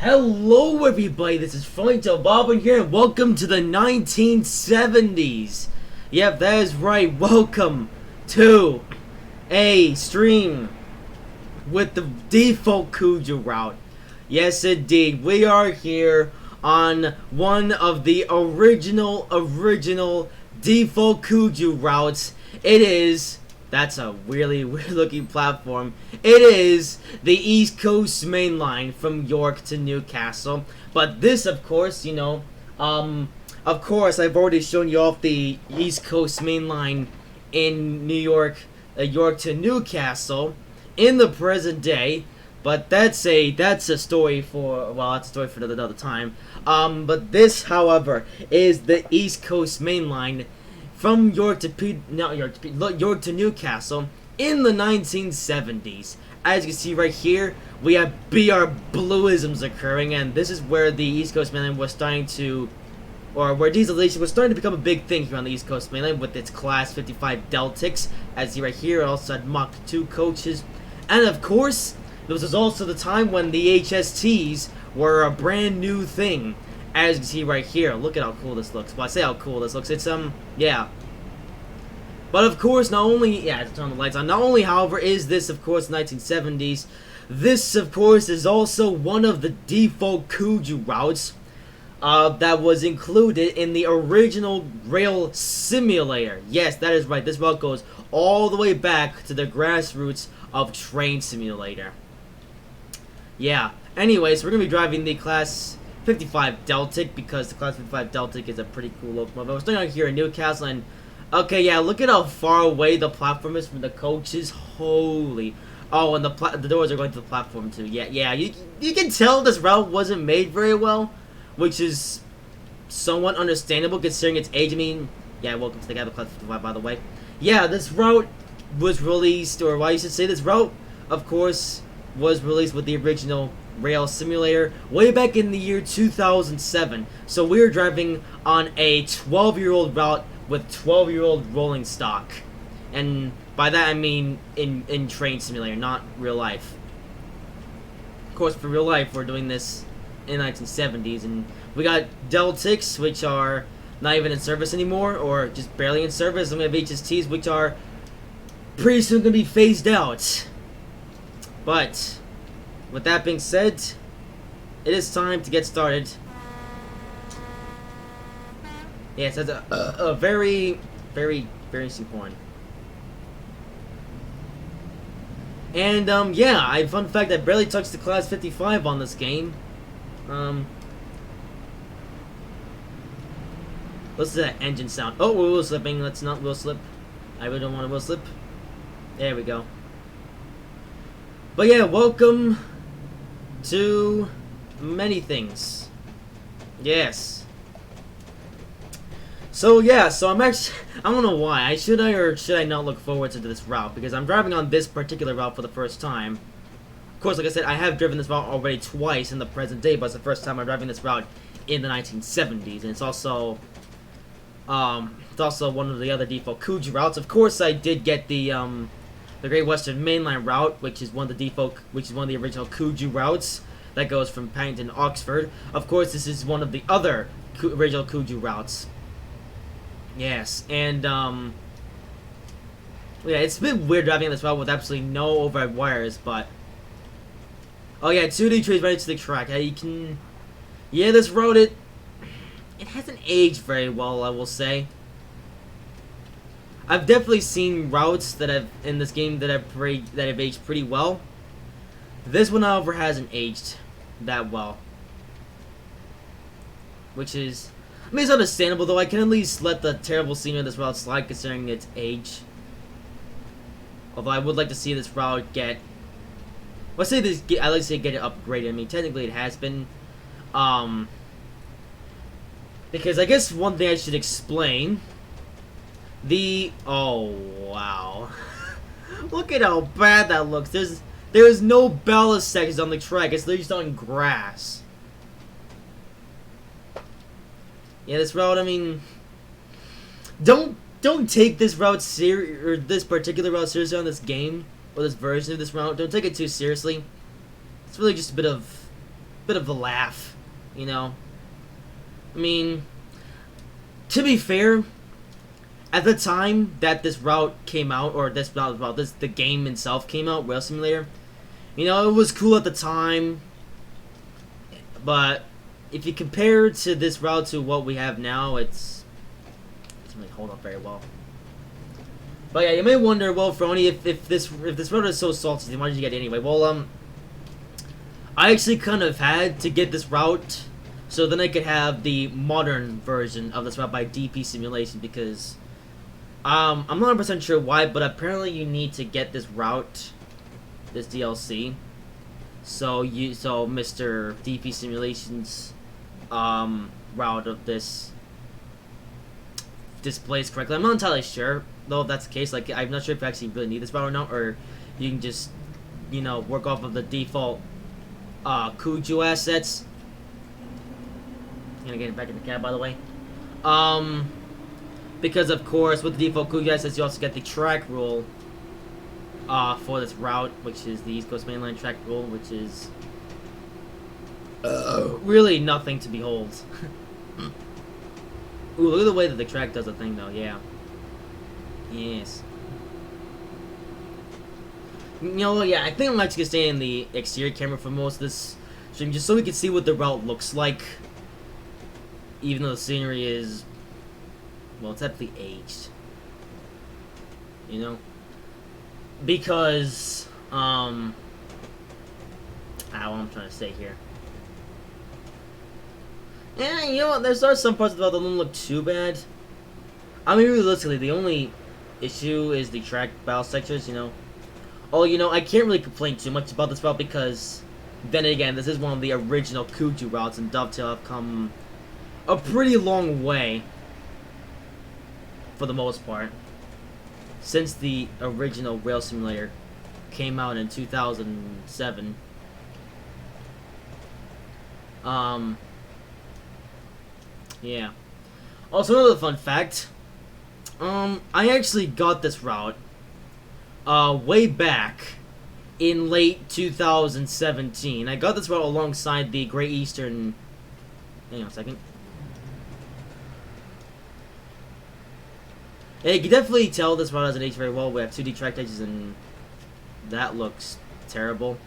Hello everybody, this is Fronto Bobbin here, and welcome to the 1970s. Yep, that is right, welcome to a stream with the default Kuju route. Yes indeed, we are here on one of the original default Kuju routes. It is... That's a really weird looking platform. It is the East Coast Main Line from York to Newcastle. But this, of course, of course, I've already shown you off the East Coast Main Line in New York, York to Newcastle in the present day. But that's a story for, well, that's a story for another time. But this, however, is the East Coast Main Line from York to Newcastle in the 1970s. As you can see right here, we have BR Bluisms occurring, and this is where the East Coast Main Line was starting to, or where dieselization was starting to become a big thing here on the East Coast Main Line with its Class 55 Deltics. As you see right here, it also had Mach 2 coaches, and of course, this was also the time when the HSTs were a brand new thing. As you can see right here, look at how cool this looks. Well, I say how cool this looks. It's, yeah. But of course, not only, yeah, to turn the lights on. Not only, however, is this, of course, 1970s. This, of course, is also one of the default Kuju routes that was included in the original rail simulator. Yes, that is right. This route goes all the way back to the grassroots of Train Simulator. Yeah. Anyways, we're going to be driving the Class 55 Deltic, because the Class 55 Deltic is a pretty cool locomotive. We're starting out here in Newcastle, and okay, yeah, look at how far away the platform is from the coaches. Holy. Oh, and the doors are going to the platform too. Yeah, you can tell this route wasn't made very well, which is somewhat understandable considering its age. I mean, yeah, welcome to the guy with Class 55, by the way. Yeah, this route was released, or why you should say this route, of course, was released with the original rail simulator way back in the year 2007. So we were driving on a 12-year-old route with 12-year-old rolling stock, and by that I mean in Train Simulator, not real life. Of course, for real life, we're doing this in the 1970s, and we got Deltics, which are not even in service anymore, or just barely in service, and we have HSTs, which are pretty soon going to be phased out. But with that being said, it is time to get started. Yes, that's a very interesting point. And, yeah, fun fact, I barely touched the Class 55 on this game. Listen to that engine sound. Oh, we're wheel slipping. Let's not wheel slip. I really don't want to wheel slip. There we go. But yeah, welcome to many things. Yes. So yeah, I'm actually, I don't know why. Should I or should I not look forward to this route? Because I'm driving on this particular route for the first time. Of course, like I said, I have driven this route already twice in the present day, but it's the first time I'm driving this route in the 1970s, and it's also one of the other default Kuju routes. Of course, I did get the Great Western Main Line route, which is one of the original Kuju routes that goes from Paddington to Oxford. Of course, this is one of the other original Kuju routes. Yes, and yeah, it's a bit weird driving on this route with absolutely no overhead wires, but oh yeah, 2D trees right to the track. You can, yeah, this road it hasn't aged very well, I will say. I've definitely seen routes that have in this game that have aged pretty well. This one, however, hasn't aged that well, which is, I mean, it's understandable, though. I can at least let the terrible scenery of this route slide considering its age. Although I would like to see this route get, let's say this, I like to say get it upgraded. I mean, technically it has been, because I guess one thing I should explain. Oh wow, look at how bad that looks. There's no ballast sections on the track. It's literally just on grass. Yeah, this route, I mean, don't take this route this particular route seriously on this game, or this version of this route. Don't take it too seriously. It's really just a bit of bit of a laugh, you know. I mean, to be fair, at the time that this route came out, or the game itself came out, Rail Simulator, you know, it was cool at the time, but if you compare to this route to what we have now, it doesn't really hold up very well. But yeah, you may wonder, well, Frony, if this route is so salty, then why did you get it anyway? Well, I actually kind of had to get this route so then I could have the modern version of this route by DP Simulation, because I'm not 100% sure why, but apparently you need to get this route, this DLC, so Mr. DP Simulation's route of this displays correctly. I'm not entirely sure though if that's the case. Like, I'm not sure if you actually really need this route or not, or you can just, you know, work off of the default Kuju assets. I'm gonna get it back in the cab, by the way. Because of course with the default Kuju assets you also get the track rule for this route, which is the East Coast Mainline track rule, which is really nothing to behold. Ooh, look at the way that the track does the thing, though. Yeah. Yes. You know, yeah, I think I'm actually gonna stay in the exterior camera for most of this stream, just so we can see what the route looks like. Even though the scenery is, well, it's definitely aged. You know? Because, what I'm trying to say here. Yeah, you know what, there's some parts of the route that don't look too bad. I mean, realistically, the only issue is the track battle sectors, you know. Oh, you know, I can't really complain too much about this route because, then again, this is one of the original Kuju routes, and Dovetail have come a pretty long way, for the most part, since the original Rail Simulator came out in 2007. Yeah. Also, another fun fact. I actually got this route way back in late 2017. I got this route alongside the Great Eastern. Hang on a second. Yeah, you can definitely tell this route hasn't aged very well. We have 2D track edges, and that looks terrible.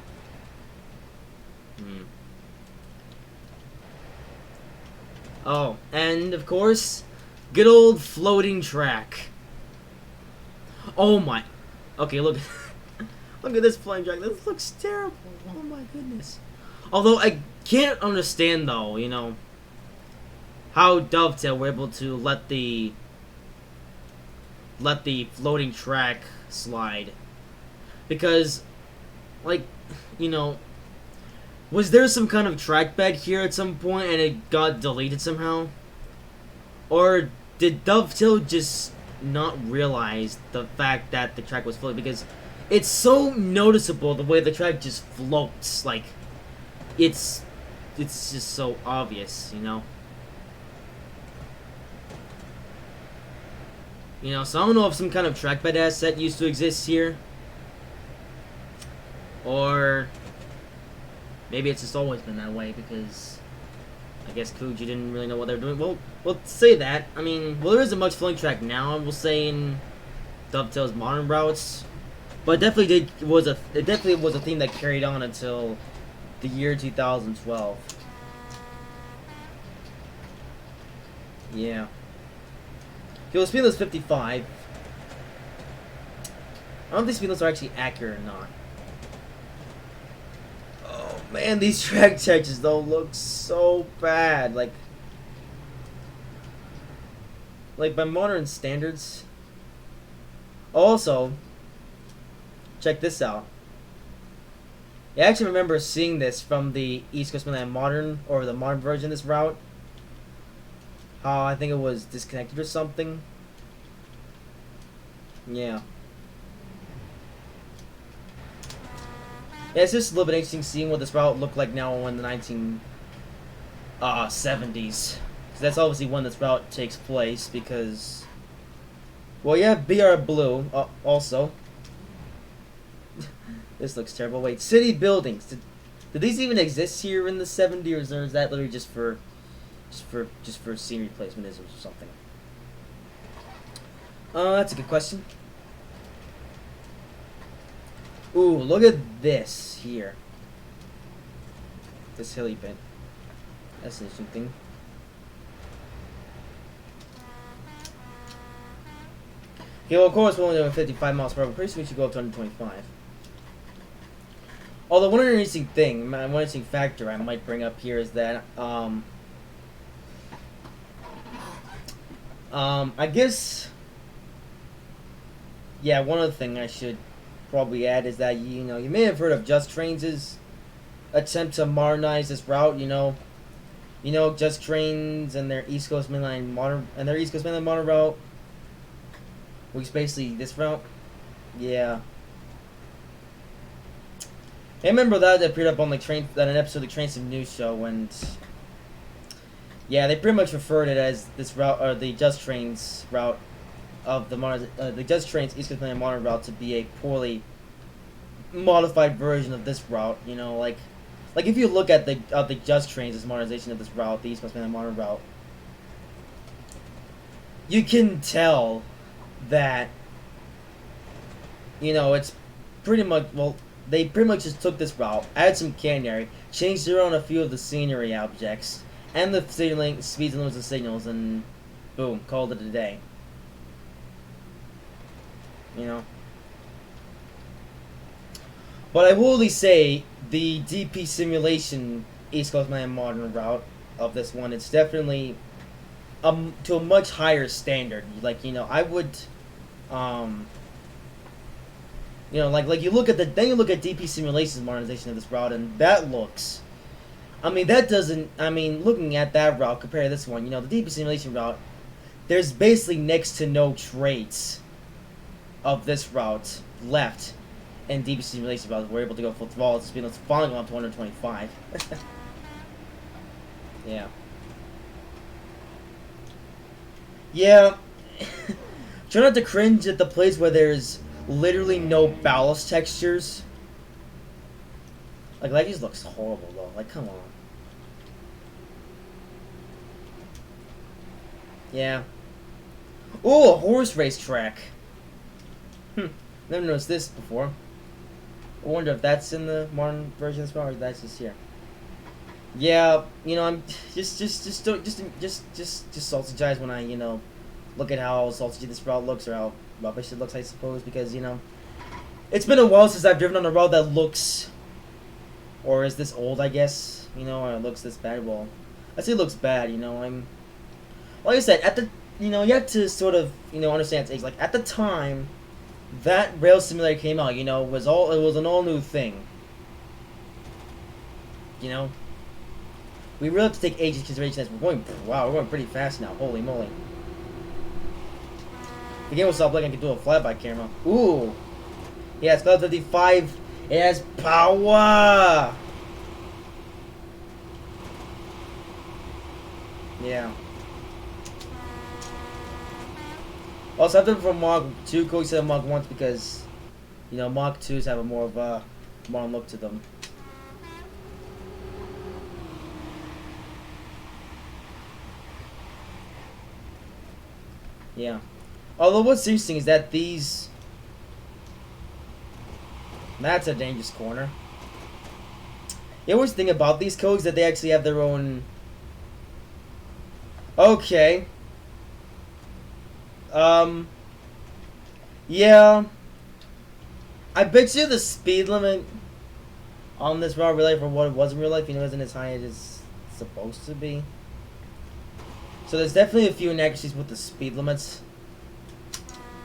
Oh, and of course, good old floating track. Oh my. Okay, look. Look at this floating track. This looks terrible. Oh my goodness. Although I can't understand though, you know, how Dovetail were able to let the floating track slide. Because, like, you know, was there some kind of trackbed here at some point and it got deleted somehow? Or did Dovetail just not realize the fact that the track was floating? Because it's so noticeable the way the track just floats. Like, it's just so obvious, you know? You know, so I don't know if some kind of trackbed asset used to exist here. Or maybe it's just always been that way because I guess Kuji didn't really know what they were doing. Well, we'll say that. I mean, well, there isn't much floating track now, we'll say, in Dovetail's modern routes. But it definitely was a theme that carried on until the year 2012. Yeah. Okay, well, speed limit's 55. I don't think speed limits are actually accurate or not. Oh man, these track textures though look so bad. Like by modern standards. Also, check this out. I actually remember seeing this from the East Coast Mainline modern, or the modern version of this route. How I think it was disconnected or something. Yeah. Yeah, it's just a little bit interesting seeing what this route looked like now in the 1970s. That's obviously when this route takes place because, well, yeah, BR Blue also. This looks terrible. Wait, city buildings. Do these even exist here in the 70s, or is that literally just for scenery placementism or something? That's a good question. Ooh, look at this here. This hilly bit. That's an interesting thing. Okay, well, of course, we're only doing 55 miles per hour. Pretty soon we should go up to 125. Although, one interesting thing, one interesting factor I might bring up here is that, I guess, yeah, one other thing I should probably add is that, you know, you may have heard of Just Trains' attempt to modernize this route, you know, Just Trains and their East Coast Mainline modern route, which is basically this route. Yeah. I remember that appeared up on like an episode of the Train Sim News show, and yeah, they pretty much referred it as this route, or the Just Trains route of the Just Trains East Coast Mainline modern route, to be a poorly modified version of this route. You know, like if you look at the Just Trains' modernization of this route, the East Coast Mainline modern route, you can tell that, you know, it's pretty much, well, they pretty much just took this route, added some canary, changed around a few of the scenery objects, and the signaling, speeds and limits and signals, and boom, called it a day. You know? But I will really say, the DP simulation East Coast Mainline modern route of this one, it's definitely to a much higher standard. Like, you know, I would, you know, like you look at then you look at DP Simulation's modernization of this route, and that looks, I mean, that doesn't, I mean, looking at that route compared to this one, you know, the DP Simulation route, there's basically next to no traits of this route left in DP Simulation route. We're able to go full throttle, it's been finally going up to 125. Yeah. Yeah. Try not to cringe at the place where there's literally no ballast textures. Like, that just looks horrible, though. Like, come on. Yeah. Oh, a horse race track. Never noticed this before. I wonder if that's in the modern version as well, or that's just here. Yeah, you know, I'm just salty guys when I, you know, look at how salty this route looks, or how rubbish it looks, I suppose, because, you know, it's been a while since I've driven on a route that looks, or is this old, I guess, you know, or it looks this bad. Well, I say it looks bad, you know, like I said, at the, you know, you have to sort of, you know, understand its age. Like, at the time that rail simulator came out, you know, it was an all new thing, you know. We really have to take age into consideration as we're going pretty fast now. Holy moly. The game will stop like I can do a flyby camera. Ooh. Yeah, it's got 55. It has power. Yeah. Also, I've done from Mach 2 codes instead of Mach 1s because, you know, Mach 2s have a more of a modern look to them. Yeah. Although what's interesting is that these... That's a dangerous corner. The always thing about these codes that they actually have their own... Okay. Yeah. I bet you the speed limit on this route, real life, for what it was in real life, you know, isn't as high as it's supposed to be. So there's definitely a few inaccuracies with the speed limits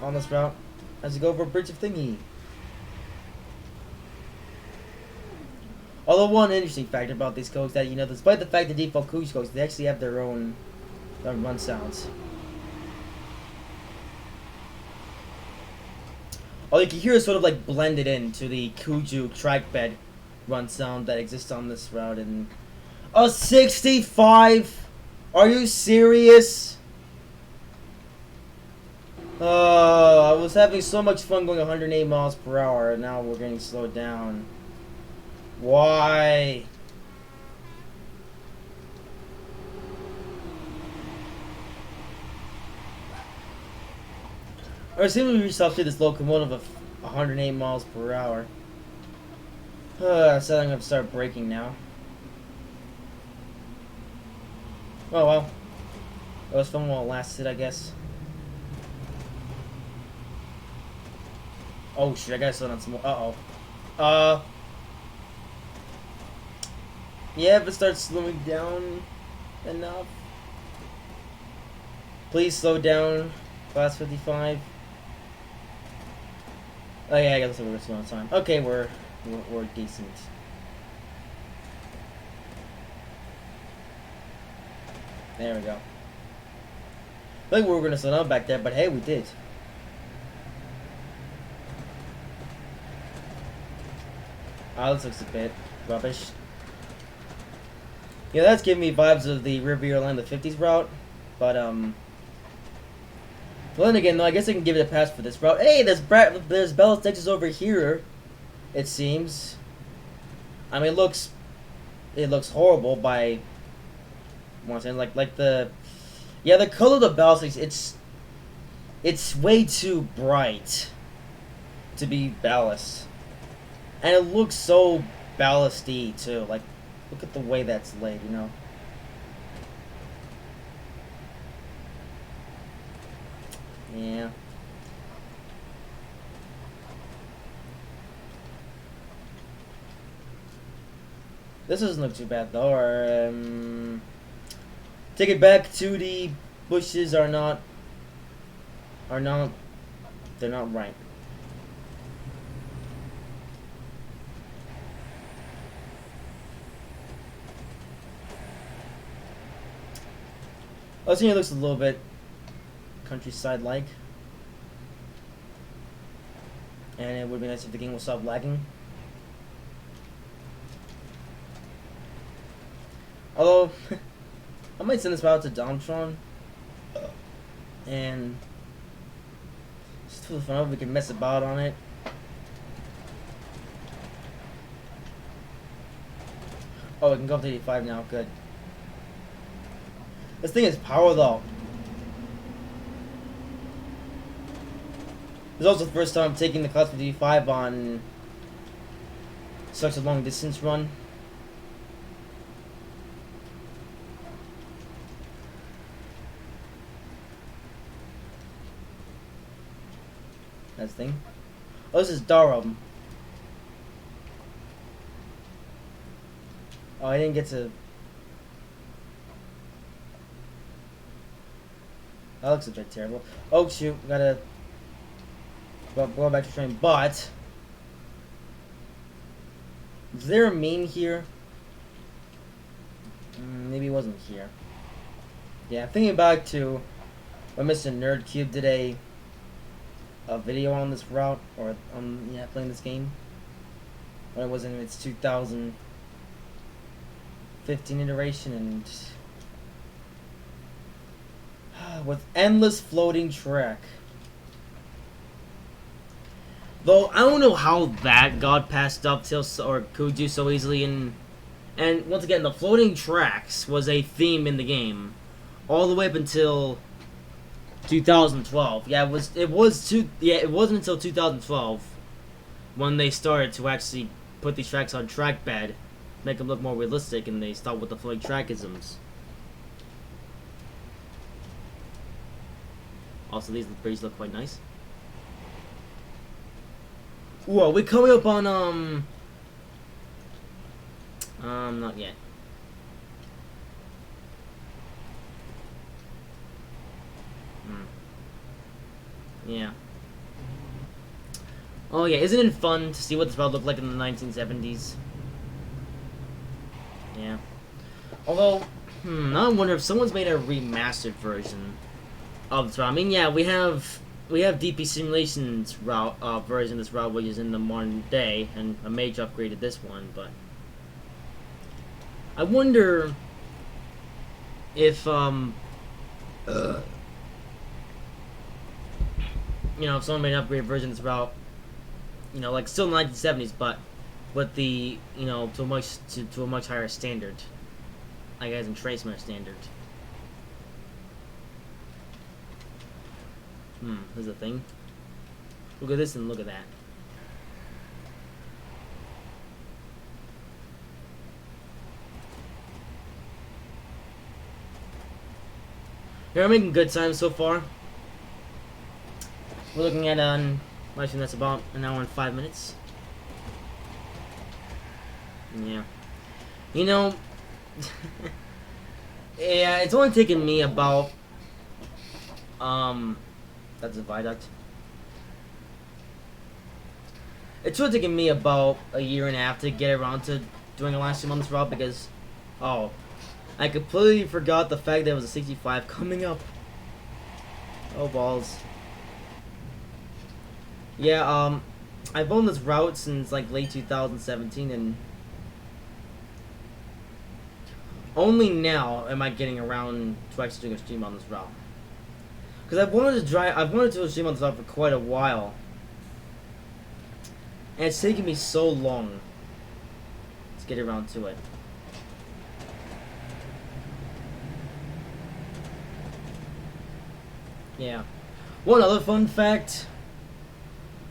on this route as you go over a bridge of thingy. Although one interesting factor about these codes that, you know, despite the fact that default Kuj codes, they actually have their own run sounds. All you can hear is sort of like blended into the Kuju track bed run sound that exists on this route. And a 65. Are you serious? I was having so much fun going 108 miles per hour, and now we're getting slowed down. Why? Or assuming we reached up to this locomotive of 108 miles per hour. So I'm gonna start braking now. Oh well. It was fun while it lasted, I guess. Oh shit, I gotta slow down some more. Yeah, if it starts slowing down enough. Please slow down. Class 55. Oh yeah, I guess we're slow on time. Okay, we're decent. There we go. I think we were gonna slow down back there, but hey, we did. This looks a bit rubbish. Yeah, that's giving me vibes of the Riviera Line, the 50s route, but well then again, no, I guess I can give it a pass for this route. Hey, there's Bell's Texas over here. It seems. I mean, it looks horrible by one saying like the color of the ballast, it's way too bright to be ballast, and it looks so ballasty too. Like, look at the way that's laid, you know. Yeah. This doesn't look too bad though. Or take it back to the bushes are not. They're not right. I think it looks a little bit countryside-like, and it would be nice if the game will stop lagging. Although, I might send this route to Domtron, and just for the fun of it, we can mess about on it. Oh, we can go up to 85 now, good. This thing is power though. This is also the first time I'm taking the Class 55 on such a long distance run. That's the thing. Oh, this is Durham. Oh, I didn't get to. That looks a bit terrible. Oh shoot, gotta go back to train. But is there a meme here? Maybe it wasn't here. Yeah, thinking back to when Mr. Nerdcube did a video on this route, or playing this game when it was in its 2015 iteration, and with endless floating track. Though I don't know how that got past Dovetail or Kuju so easily, and once again, the floating tracks was a theme in the game all the way up until 2012. Yeah, it wasn't until 2012 when they started to actually put these tracks on trackbed, make them look more realistic, and they stopped with the floating trackisms. Also, these bridges look quite nice. Ooh, are we coming up on not yet. Yeah. Oh yeah, isn't it fun to see what this route looked like in the 1970s? Yeah. Although, now I wonder if someone's made a remastered version of this route. I mean, yeah, we have DP Simulation's route version of this route, which is in the modern day, and a Mage upgraded this one, but I wonder if if someone made an upgraded version of this route, like still in the 1970s, but with the, you know, to a much higher standard, I guess, in Traceman standard. There's a thing. Look at this and look at that. We're making good time so far. We're looking at I think that's about an hour and 5 minutes. Yeah. You know, yeah, it's only taken me about that's a viaduct. It's only taken me about a year and a half to get around to doing a live stream on this route because, oh, I completely forgot the fact there was a 65 coming up. Oh balls. Yeah, I've owned this route since like late 2017, and only now am I getting around to actually doing a stream on this route. Because I've wanted to do a stream on this route for quite a while, and it's taken me so long to get around to it. Yeah. One other fun fact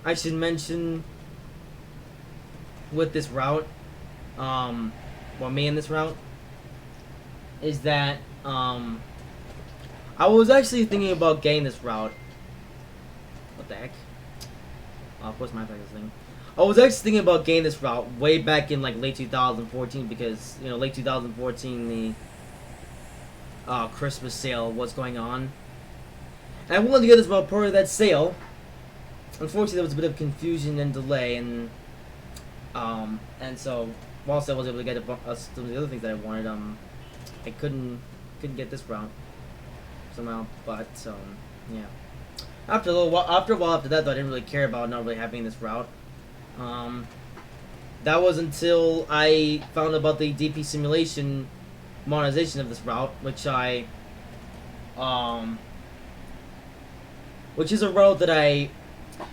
I should mention with this route, well, me in this route, is that, I was actually thinking about getting this route. What the heck? Oh, of course, my thing. I was actually thinking about getting this route way back in like late 2014 because, you know, late 2014 the Christmas sale was going on. And I wanted to get this route part of that sale. Unfortunately, there was a bit of confusion and delay, and so whilst I was able to get some of the other things that I wanted, I couldn't get this route somehow. But yeah. After a while after that, though, I didn't really care about not really having this route. That was until I found about the DP simulation monetization of this route, which which is a route that I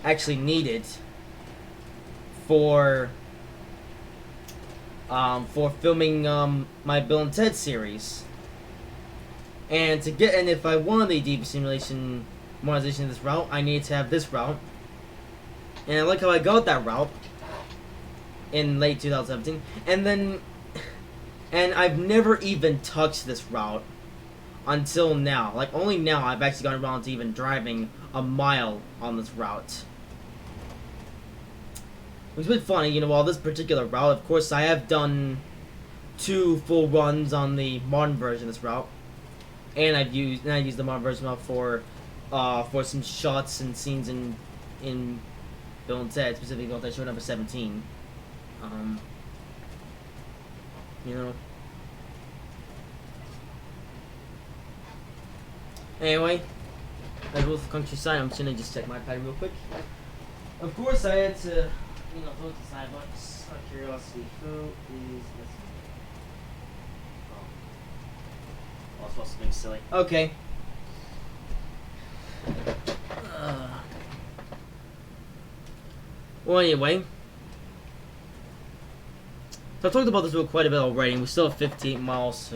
actually needed for filming my Bill and Ted series, and if I wanted the DP simulation monetization of this route, I needed to have this route. And I like how I got that route in late 2017, and I've never even touched this route until now. Like, only now I've actually gotten around to even driving a mile on this route. Which has been funny, you know, while this particular route, of course, I have done 2 full runs on the modern version of this route. And I used the modern version route for some shots and scenes in Bill and Ted, specifically Bill and Ted show number 17. You know. Anyway, as well for countryside, I'm just gonna check my pad real quick. Of course, I had to, you know, go to Starbucks. Out of curiosity, who is this? Oh, I was supposed to make silly. Okay. Well, anyway. So I talked about this route quite a bit already, and we still have 58 miles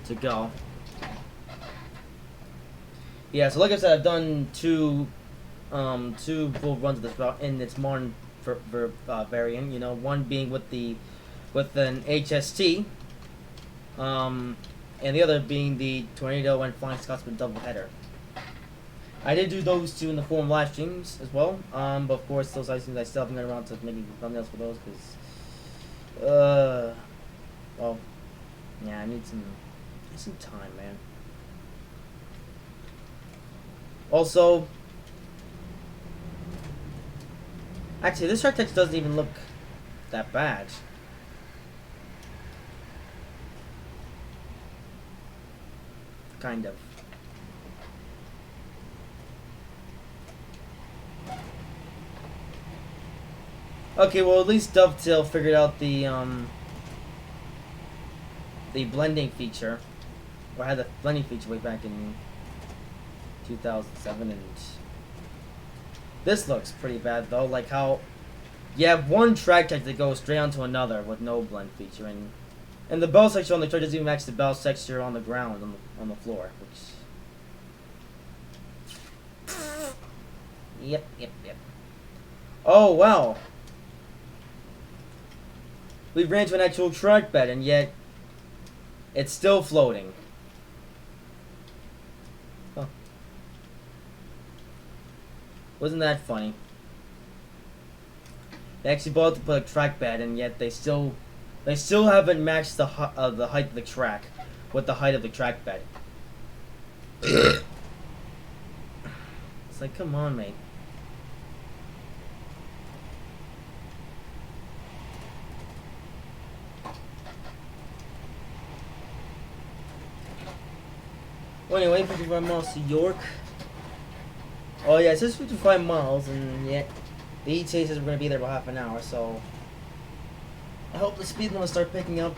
to go. Yeah, so like I said, I've done two full runs of this route in its modern variant. You know, one being with an HST, and the other being the Tornado and Flying Scotsman doubleheader. I did do those 2 in the form of live streams as well. But of course, those live streams I still haven't gotten around to making thumbnails for those because, well, yeah, I need some time, man. Also, actually, this track text doesn't even look that bad. Kind of. Okay, well, at least Dovetail figured out the blending feature, or had the blending feature way back in 2007, and this looks pretty bad though. Like how you have one track type that goes straight onto another with no blend feature, and the bell texture on the track doesn't even match the bell texture on the ground on the floor, which. Yep. Oh wow. We ran into an actual track bed, and yet it's still floating. Huh. Wasn't that funny? They actually bought to put a track bed, and yet they still haven't matched the height of the track with the height of the track bed. It's like, come on, mate. Well, anyway, 55 miles to York. Oh yeah, it says 55 miles, and yet the ETA says we're gonna be there about half an hour. So I hope the speed limit start picking up,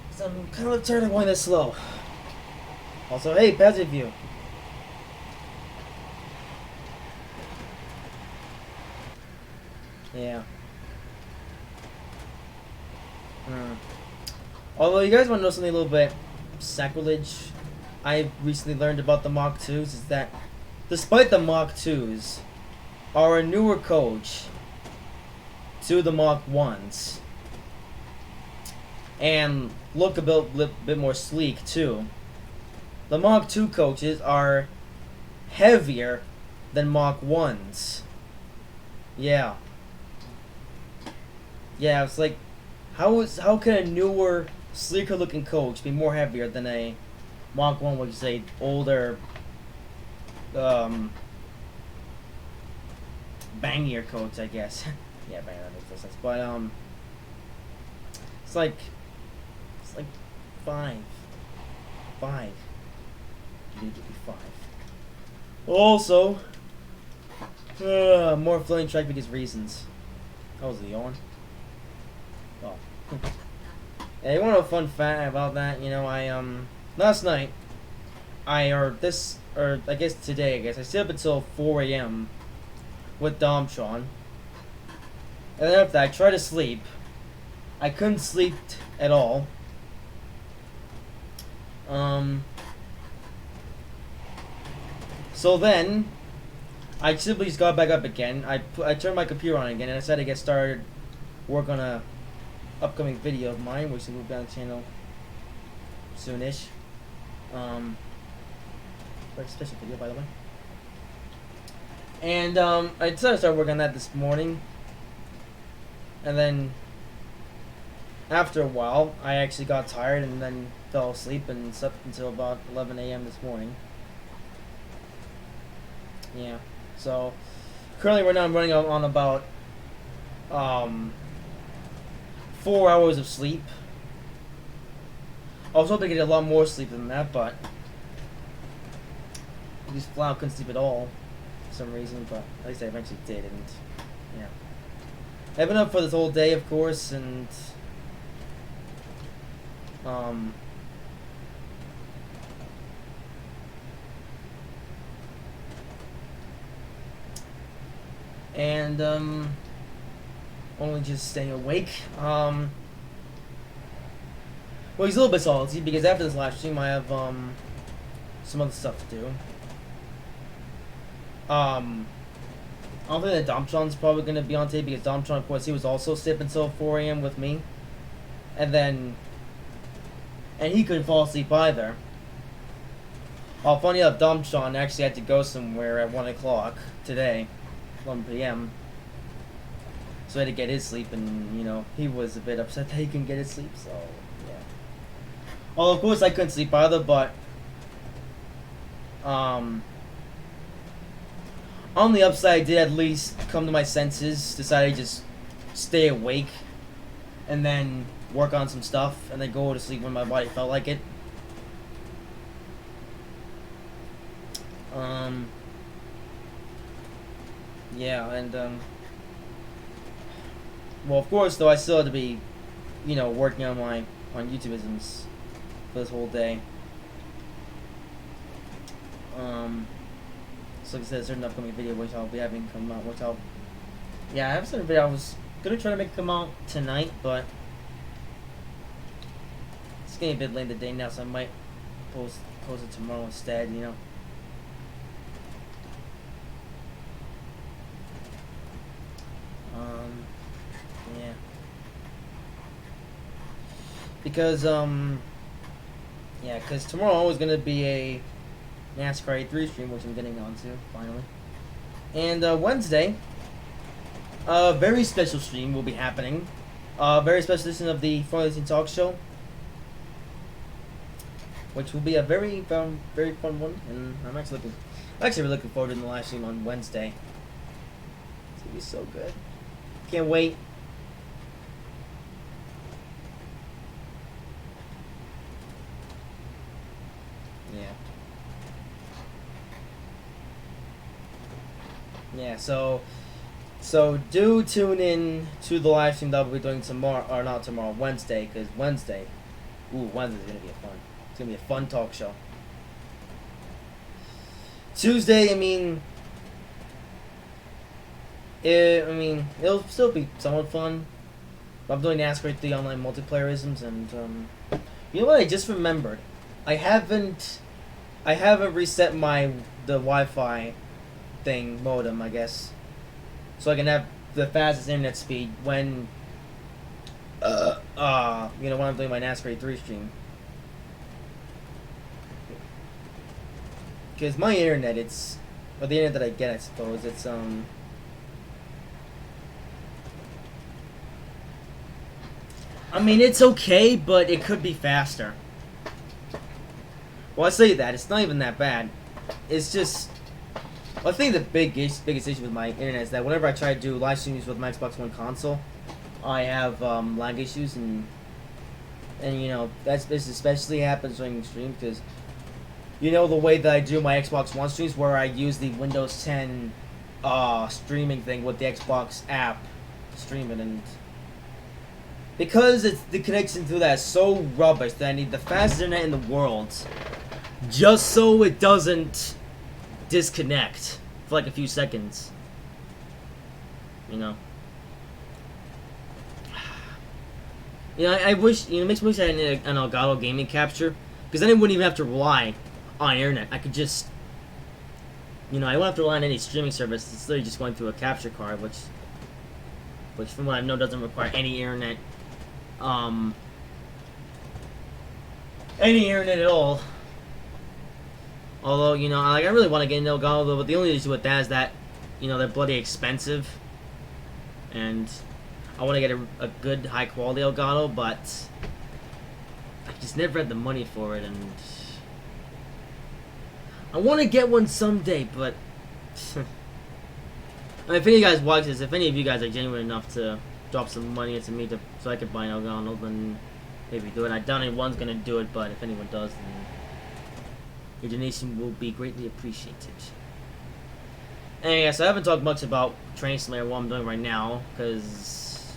cause I'm kind of tired of going this slow. Also, hey, positive view. Yeah. Although you guys want to know something a little bit sacrilege, I recently learned about the Mach 2s is that despite the Mach 2s are a newer coach to the Mach 1s and look a bit more sleek too, the Mach 2 coaches are heavier than Mach 1s. Yeah. Yeah, it's like, how can a newer, sleeker looking coach be more heavier than a Mach 1, which is a older, bangier coach, I guess. Yeah, banger, that makes no sense. But, it's like 5. You need to be 5. Also, more floating track because reasons. That was the yawn. Oh. Yeah, you want to know a fun fact about that? You know, last night, I guess today, I stayed up until 4 a.m. with Domtron. And then after that, I tried to sleep. I couldn't sleep at all. So then, I simply just got back up again. I turned my computer on again, and I decided to get started work on a upcoming video of mine, which will be on the channel soonish. Very special video, by the way. And I decided to start working on that this morning, and then after a while, I actually got tired and then fell asleep and slept until about 11 a.m. this morning. Yeah. So currently, right now, I'm running on about 4 hours of sleep. I was hoping to get a lot more sleep than that, but I just flat out couldn't sleep at all for some reason. But at least I eventually did, and yeah, I've been up for this whole day, of course, and only just staying awake. Well, he's a little bit salty because after this live stream, I have some other stuff to do. I don't think that Domtron's probably gonna be on tape because Domtron, of course, he was also sleeping until 4 a.m. with me, and he couldn't fall asleep either. Oh, funny enough, Domtron actually had to go somewhere at 1 o'clock today, 1 p.m. So I had to get his sleep, and you know he was a bit upset that he couldn't get his sleep. So yeah. Well, of course I couldn't sleep either, but on the upside, I did at least come to my senses, decided to just stay awake, and then work on some stuff, and then go to sleep when my body felt like it. Yeah, and well, of course, though, I still had to be, you know, working on my YouTubeisms for this whole day. So like I said, there's an upcoming video which I'll be having come out, which I'll Yeah, I have said a video. I was gonna try to make it come out tonight, but it's getting a bit late in the day now, so I might post it tomorrow instead. You know. Yeah. Because yeah, because tomorrow is gonna be a NASCAR 3 stream, which I'm getting onto finally, and Wednesday. A very special stream will be happening. A very special edition of the Formula Racing Talk Show, which will be a very fun one, and I'm actually really looking forward to the live stream on Wednesday. It's gonna be so good. Can't wait. Yeah. Yeah. So do tune in to the live stream that we'll be doing tomorrow, or not tomorrow, Wednesday, because Wednesday's gonna be it's gonna be a fun talk show. Tuesday, it'll still be somewhat fun. I'm doing NASCAR 3 online multiplayerisms, and you know what? I just remembered, I haven't reset the Wi-Fi thing modem, I guess, so I can have the fastest internet speed when when I'm doing my NASCAR 3 stream. Because my internet, the internet that I get, I suppose, it's okay, but it could be faster. Well, I say that, it's not even that bad. It's just, I think the biggest issue with my internet is that whenever I try to do live streams with my Xbox One console, I have lag issues, and this especially happens during streams, because the way that I do my Xbox One streams, where I use the Windows 10 streaming thing with the Xbox app streaming, and because the connection through that is so rubbish that I need the fastest internet in the world just so it doesn't disconnect for like a few seconds. I wish, it makes me wish I had an Elgato gaming capture, because then I wouldn't even have to rely on internet. I could just, I won't have to rely on any streaming service. It's literally just going through a capture card, which from what I know doesn't require any internet at all. Although, I really want to get an Elgato, though, but the only issue with that is that, they're bloody expensive, and I want to get a good, high-quality Elgato, but I just never had the money for it, and I want to get one someday, but if any of you guys watch this, if any of you guys are genuine enough to drop some money into me so I could buy an Elgato, then maybe do it. I doubt anyone's going to do it, but if anyone does, then your donation will be greatly appreciated. Anyway, so I haven't talked much about Train Simulator, what I'm doing right now, because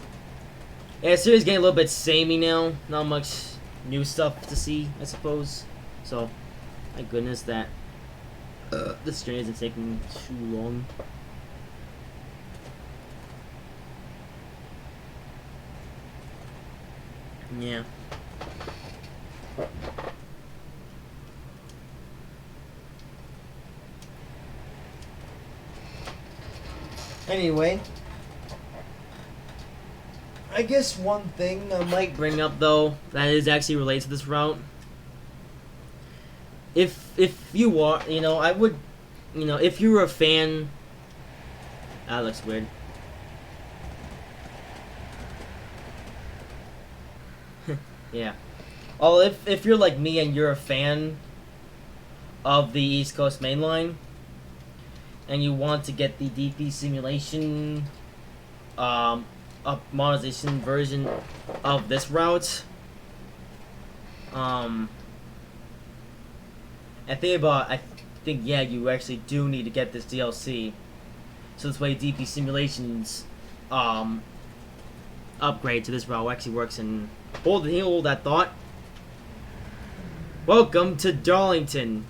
the series is getting a little bit samey now. Not much new stuff to see, I suppose. So, thank goodness that this journey isn't taking too long. Yeah. Anyway, I guess one thing I might bring up, though, that is actually related to this route. If you are, I would, if you were a fan, that looks weird. Yeah. Well, if you're like me and you're a fan of the East Coast Main Line, and you want to get the DP simulation a monetization version of this route, I think yeah, you actually do need to get this DLC, so this way DP simulations upgrade to this route actually works. And hold that thought. Welcome to Darlington.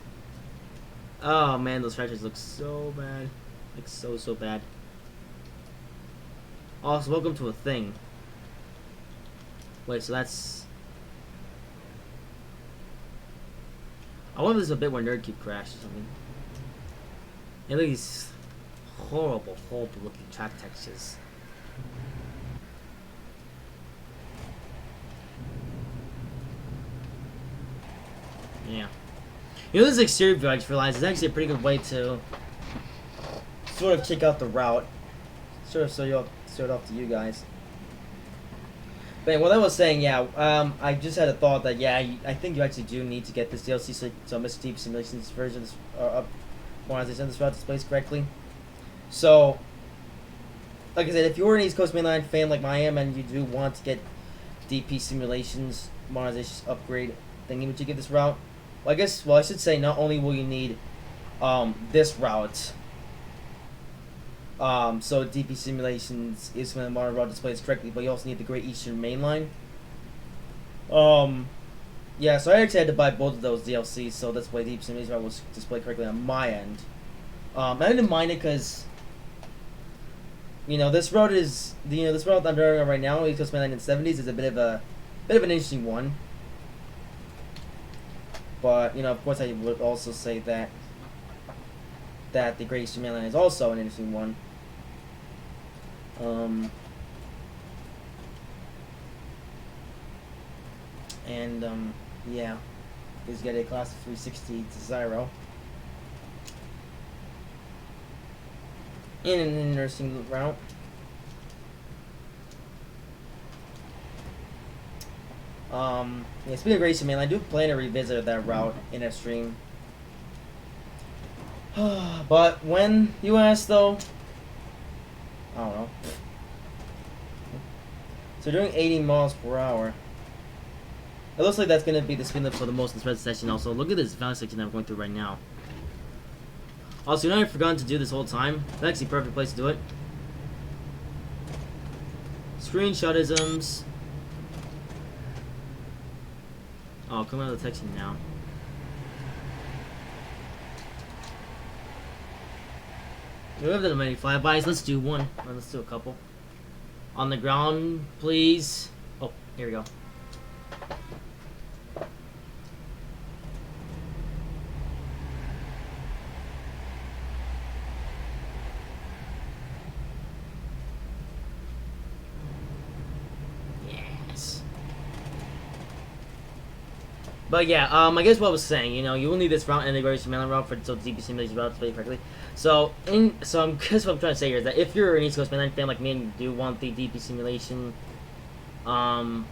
Oh man, those fractures look so bad. Like so bad. Also, welcome to a thing. Wait, so that's... I wonder if there's a bit where Nerdcube crashed or something. And look at these horrible looking track textures. Yeah. You know, this exterior view I just realized is actually a pretty good way to sort of check out the route. Sort of so you'll show it off to you guys. But what I was saying, yeah, I just had a thought that, yeah, I think you actually do need to get this DLC so Mr. Deep Simulations versions are up more as they send this route displays correctly. So, like I said, if you're an East Coast Mainline fan like I am and you do want to get DP Simulations monetization upgrade thingy, would you get this route? Well, I should say not only will you need this route, so DP Simulations is when the modern route displays correctly, but you also need the Great Eastern Main Line. Yeah, so I actually had to buy both of those DLCs, so that's why DP Simulations route was displayed correctly on my end. I didn't mind it because, you know, this route is, this route I'm driving on right now, East Coast Main Line in the 70s, is a bit of an interesting one. But, of course I would also say that the Great Eastern Main Line is also an interesting one. Yeah, is get a class of 360 to Zyro. In an interesting route. Yeah, speaking of Great Eastern Main Line, I do plan to revisit that route in a stream. But when you ask, though, I don't know. So doing 80 miles per hour. It looks like that's going to be the speed limit for the most in this present session. Also, look at this valley section I'm going through right now. Also, I've forgotten to do this whole time. That's actually a perfect place to do it. Screenshotisms. Oh, come out of the section now. We have done many flybys. Let's do one. Or let's do a couple. On the ground, please. Oh, here we go. Yes. But yeah, I guess what I was saying, you will need this route and the Great Eastern Main Line route for so DP Simulations route to play correctly. So I guess what I'm trying to say here is that if you're an East Coast Main Line fan like me and you do want the DP Simulation, yeah,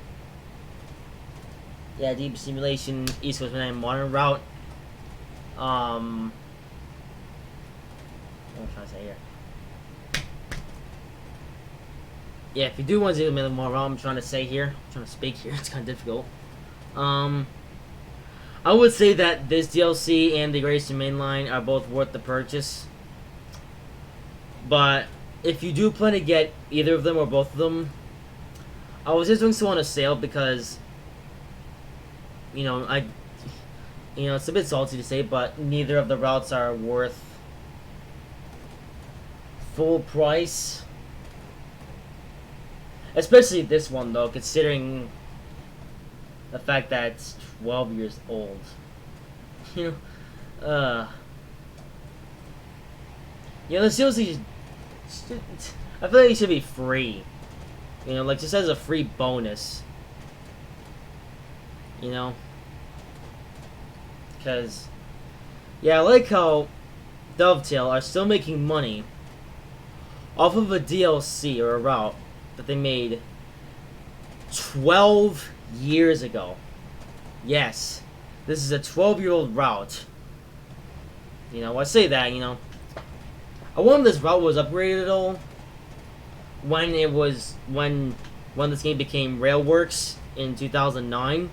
DP Simulation East Coast Main Line modern route, what am I trying to say here? Yeah, if you do want to do the main line route, I'm trying to say here, I'm trying to speak here, it's kind of difficult. I would say that this DLC and the Great Eastern Main Line are both worth the purchase. But if you do plan to get either of them or both of them, I was just doing so on a sale because, it's a bit salty to say, but neither of the routes are worth full price. Especially this one, though, considering the fact that it's 12 years old. This DLC, I feel like it should be free. Like just as a free bonus. Because, yeah, I like how Dovetail are still making money off of a DLC or a route that they made 12 years ago. Yes, this is a 12-year-old route. I say that, I wonder if this route was upgraded at all when this game became Railworks in 2009.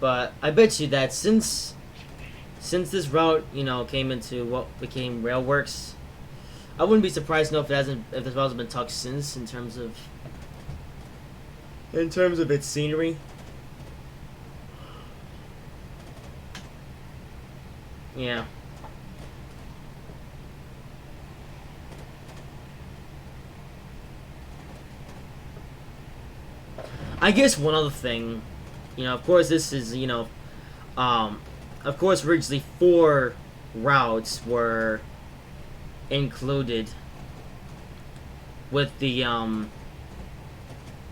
But I bet you that since this route, came into what became Railworks, I wouldn't be surprised to know if this route has been touched since in terms of in terms of its scenery. Yeah. I guess one other thing, you know, of course this is, you know, of course originally 4 routes were included with the,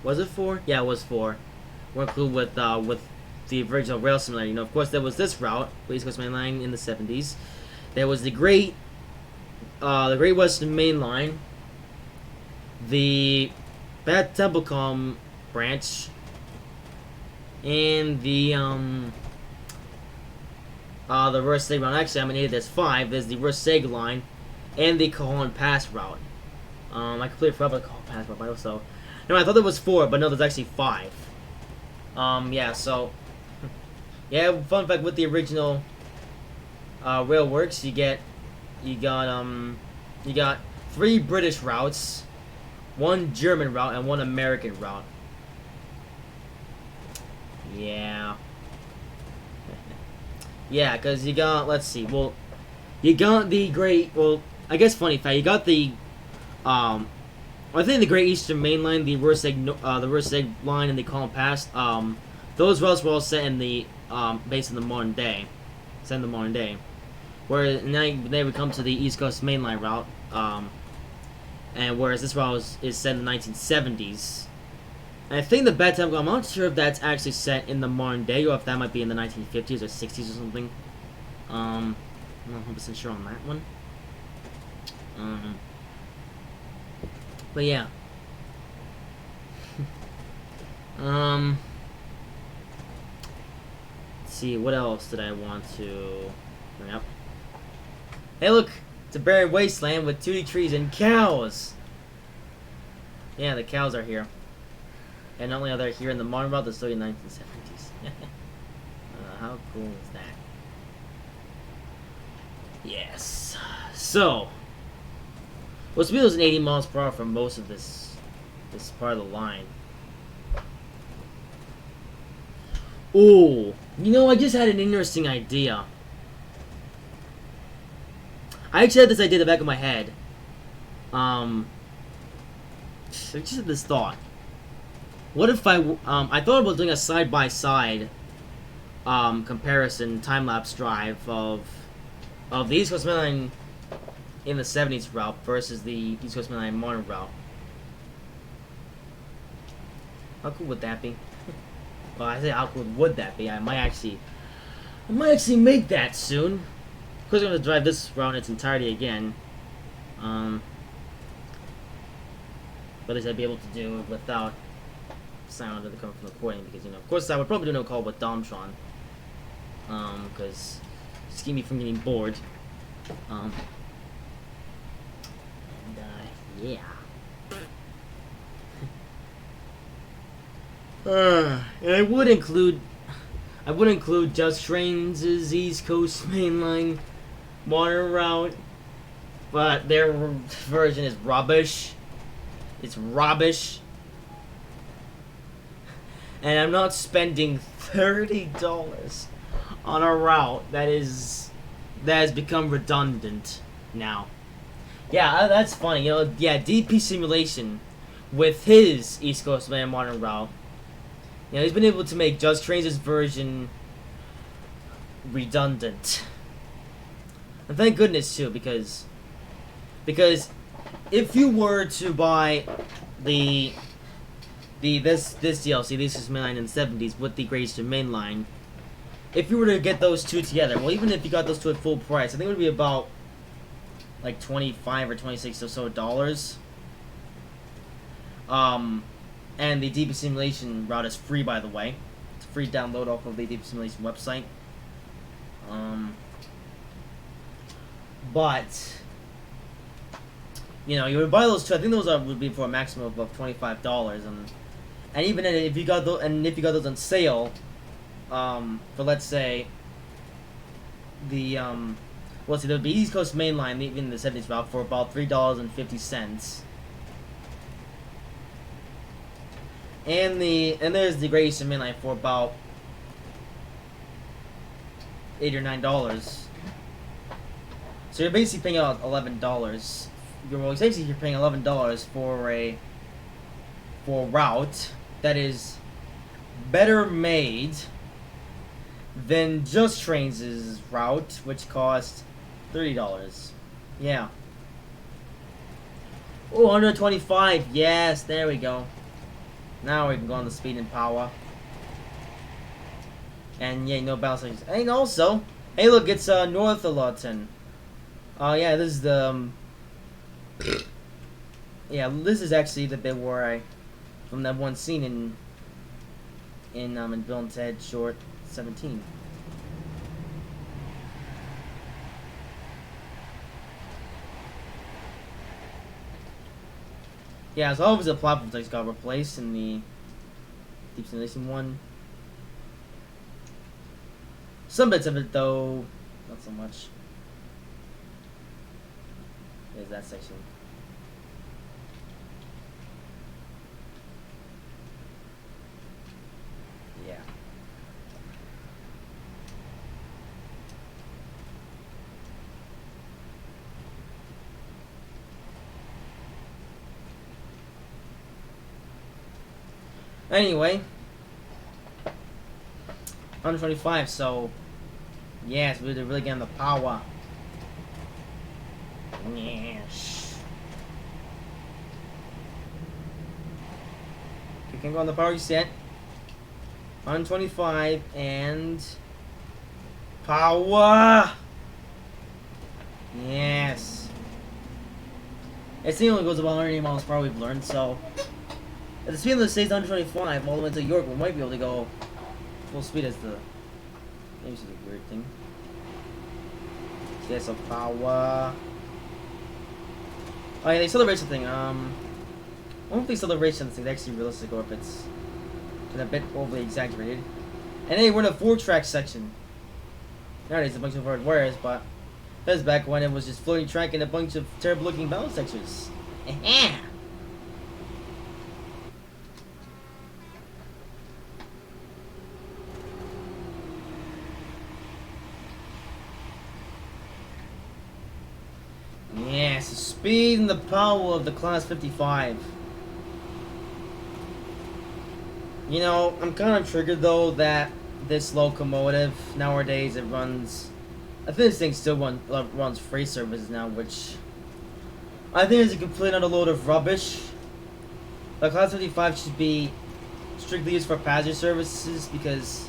was it 4? Yeah, it was 4. Were included with the original rail simulator. You know, of course there was this route, East Coast Main Line in the 70s. There was the Great Western Main Line, the Bad Templecom branch, and the Rosseg route. Actually, I mean, there's 5. There's the Rosseg line, and the Cajon Pass route. I completely forgot about the Cajon Pass route, but also, no, I thought there was 4, but no, there's actually 5. Yeah, so, yeah, fun fact with the original rail works, you got 3 British routes, 1 German route, and 1 American route. Yeah. Yeah, because you got, let's see, well, you got the great, well, I guess funny fact, you got the, I think the Great Eastern Main Line, the Rosseg line, and the Cajon Pass, those routes were all set in the, based in the modern day. Set in the modern day. Where now they would come to the East Coast Main Line route, and whereas this route is set in the 1970s. And I think the Bad Temple, I'm not sure if that's actually set in the modern day, or if that might be in the 1950s or 60s or something. I'm not 100% sure on that one. But yeah. Let's see, what else did I want to bring up? Hey look! It's a barren wasteland with 2D trees and cows! Yeah, the cows are here. And not only are they here in the modern route, they're still in the 1970s. How cool is that? Yes. So, well, speed was 80 miles per hour for most of this part of the line. Ooh, you know, I just had an interesting idea. I actually had this idea in the back of my head. I just had this thought. What if I thought about doing a side-by-side comparison time-lapse drive of the East Coast Main Line in the 70s route versus the East Coast Main Line modern route. How cool would that be? Well, I say how cool would that be? I might actually make that soon. Of course, I'm gonna drive this route in its entirety again. But at least I'd be able to do it without sound that come from the recording, because, you know, of course I would probably do no call with Domtron, because just keep me from getting bored. Yeah. And I would include Just Trains' East Coast Main Line modern route, but their version is rubbish. It's rubbish. And I'm not spending $30 on a route that has become redundant now. Yeah, that's funny. You know, yeah, DP Simulation with his East Coast Main modern route. You know, he's been able to make Just Trains' version redundant. And thank goodness too, because if you were to buy this DLC, this is Main Line in the 70s with the Great Eastern Main Line, if you were to get those two together, well, even if you got those two at full price, I think it would be about like $25 or $26 or so dollars. And the DP Simulation route is free, by the way. It's a free download off of the DP Simulation website. But you know, you would buy those two. I think those would be for a maximum of $25, and even if you got those on sale, for let's say the let's see, there would be East Coast Main Line in the 70s route for about $3.50. And there's the Great Eastern Main Line for about $8 or $9. So you're basically paying out $11. You're paying $11 for a route that is better made than Just Trains' route, which cost $30. Yeah. Oh, 125. Yes, there we go. Now we can go on the speed and power. And yeah, no balance sections. And also, hey, look, it's North of Lawton. Oh yeah, this is the. Yeah, this is actually the bit where from that one scene in Bill and Ted Short 17. Yeah, so obviously the platform just got replaced in the Deep Simulation one. Some bits of it though, not so much. There's that section. Yeah. Anyway, 125. So, yes, we're really getting the power. Yes. We can go on the power reset. 125 and power. Yes. It only goes about 180 miles per hour. We've learned so. At the speed limit stays 125 all the way to York, we might be able to go full speed as the. Maybe it's a weird thing. Yes, so power. Oh yeah, the acceleration thing. I don't know if the acceleration thing is actually realistic or if it's a bit overly exaggerated. And hey, we're in a 4-track section. Nowadays, a bunch of hard wires, but that was back when it was just floating track and a bunch of terrible-looking balance sections. Yes, the speed and the power of the Class 55. You know, I'm kind of triggered though that this locomotive nowadays it runs. I think this thing still runs freight services now, which I think is a complete utter load of rubbish. The Class 55 should be strictly used for passenger services because,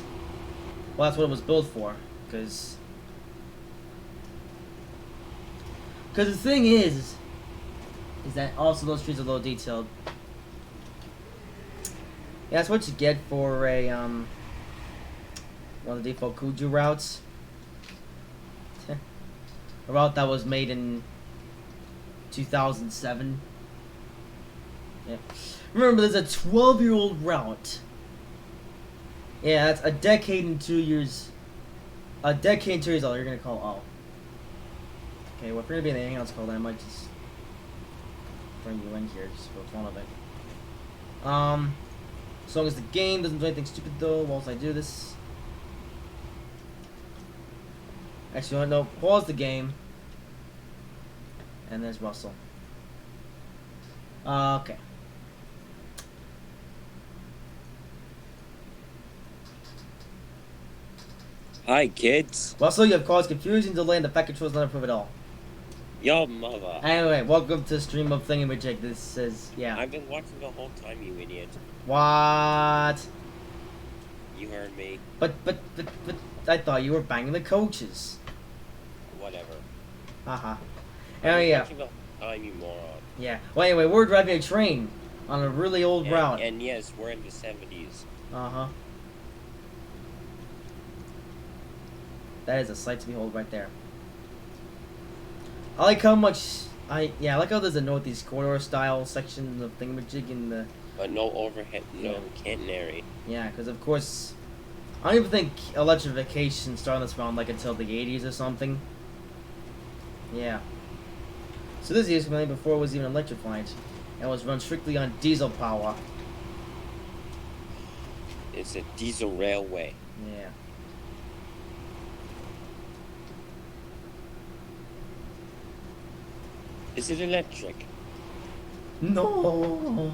well, that's what it was built for. Because the thing is that also those trees are low detailed. Yeah, that's what you get for a one of the default Kuju routes. A route that was made in 2007. Yeah. Remember, there's a 12-year-old route. Yeah, that's a decade and 2 years. A decade and 2 years old. You're gonna call Okay, well, if we're gonna be in the Hangouts call, then I might just bring you in here just for fun of it. As long as the game doesn't do anything stupid though, whilst I do this. Actually, no, pause the game. And there's Russell. Okay. Hi, kids. Russell, you have caused confusion, delay, and the packet control is not approved at all. Your mother. Anyway, welcome to stream of Thingamajig. This says, yeah. I've been watching the whole time, you idiot. What? You heard me. But, I thought you were banging the coaches. Whatever. Haha. I've Yeah. watching the whole time, you moron. Yeah. Well, anyway, we're driving a train on a really old route. And yes, we're in the 70s. Uh-huh. That is a sight to behold right there. I like how much I like how there's a Northeast Corridor style section of Thingamajig in the. But no overhead, no catenary. Yeah, because of course, I don't even think electrification started this around like until the 80s or something. Yeah. So this is before it was even electrified. And it was run strictly on diesel power. It's a diesel railway. Yeah. Is it electric? No.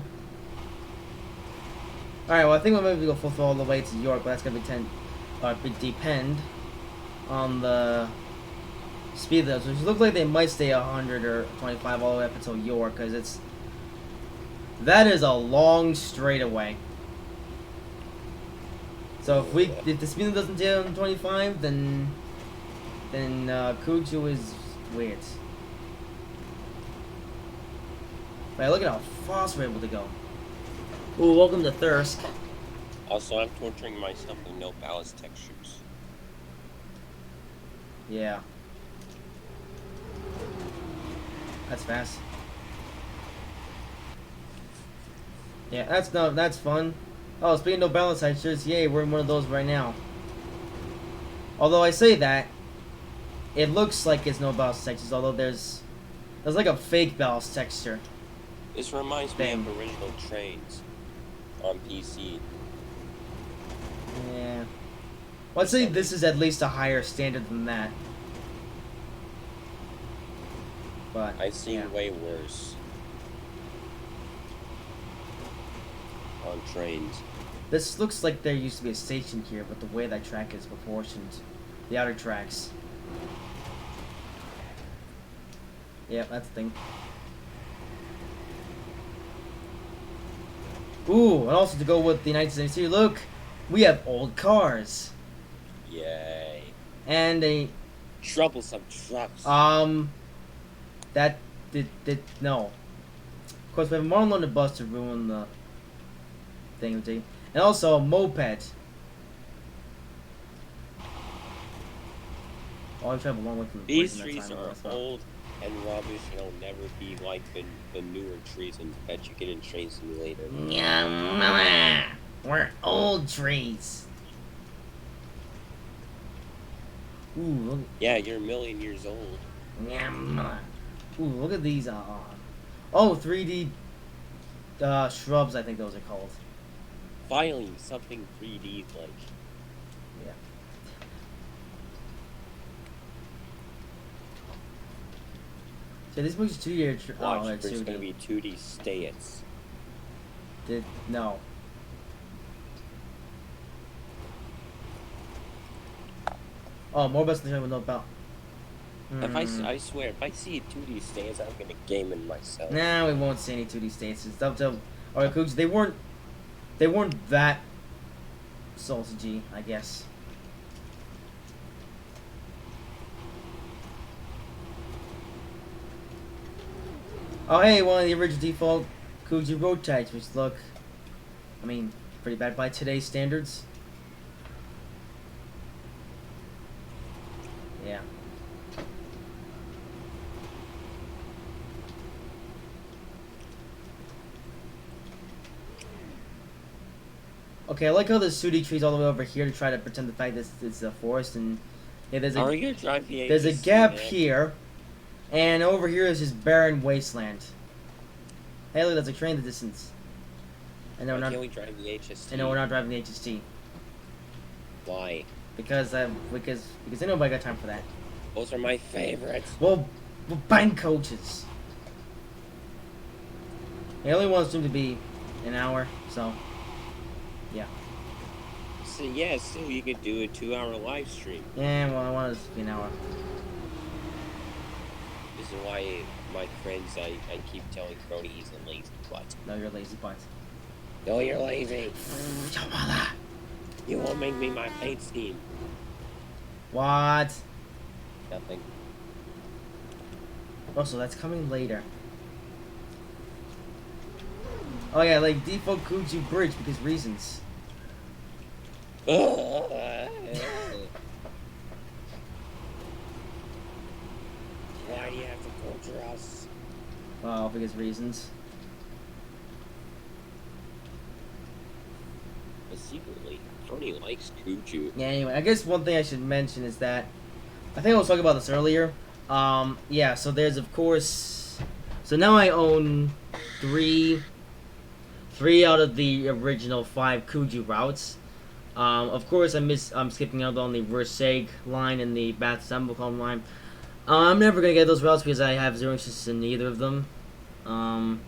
Alright, well, I think we'll maybe go full throttle all the way to York, but that's gonna depend on the speed of those, which look like they might stay 100 or 25 all the way up until York, because that is a long straightaway. So if the speed limit doesn't stay on 25, then Kuju is weird. Right, look at how fast we're able to go. Ooh, welcome to Thirsk. Also, I'm torturing myself with no ballast textures. Yeah. That's fast. Yeah, that's fun. Oh, speaking of balance textures, yay, we're in one of those right now. Although I say that, it looks like it's no balance textures, although there's like a fake balance texture. This reminds me of original trains on PC. Yeah. Well, I'd say this is at least a higher standard than that. But I've seen way worse on trains. This looks like there used to be a station here, but the way that track is proportioned. The outer tracks. Yeah, that's the thing. Ooh, and also to go with the 1972, look, we have old cars. Yay. And a... Troublesome trucks. That did no. Of course, we have a model on the bus to ruin the thing. And also a moped. Oh, I travel a long way from the These prison that trees time are as well. old and rubbish and they'll never be like the newer trees that you get in Train Simulator. We're old trees. Ooh, look. Yeah, you're a million years old. Ooh, look at these. Oh, 3D shrubs. I think those are called. Finally, something 3D like. Yeah. So this movie's 2 year. Watch, Oh, it's there's 2D. gonna be 2D states. No. Oh, more best than with no belt. I swear, if I see 2D states, I'm gonna game it myself. Nah, we won't see any 2D states. It's Alright, Cooks, they weren't that sausagey, I guess. Oh, hey, one of the original default Kuji road tags, which look, I mean, pretty bad by today's standards. Yeah. Okay, I like how there's sooty trees all the way over here to try to pretend the fact that it's a forest, and yeah, there's Are you gonna drive the there's a HSC, gap man? here, and over here is just barren wasteland. Hey, look, there's a train in the distance. And Why can't we drive the HST? I know we're not driving the HST Why? because ain't nobody got time for that. Those are my favorites. Well, bank coaches. It only wants them to be an hour, so yeah. So yeah, still you could do a 2-hour live stream. Yeah, well, I want it to be an hour. This is why my friends I keep telling Crony he's a lazy butt. No, you're a lazy butt. No, you're lazy. Your mother. You won't make me my paint scheme. What? Nothing. Also, that's coming later. Oh yeah, like default Kuji Bridge because reasons. Why do you have to torture us? Well, because reasons. But secretly, Crony likes Kuju. Yeah, anyway, I guess one thing I should mention is that I think I was talking about this earlier. Yeah, so there's of course so now I own three out of the original 5 Kuju routes. Of course, I'm skipping out on the Versailles line and the Bath Sambacom line. I'm never gonna get those routes because I have zero interest in either of them. Although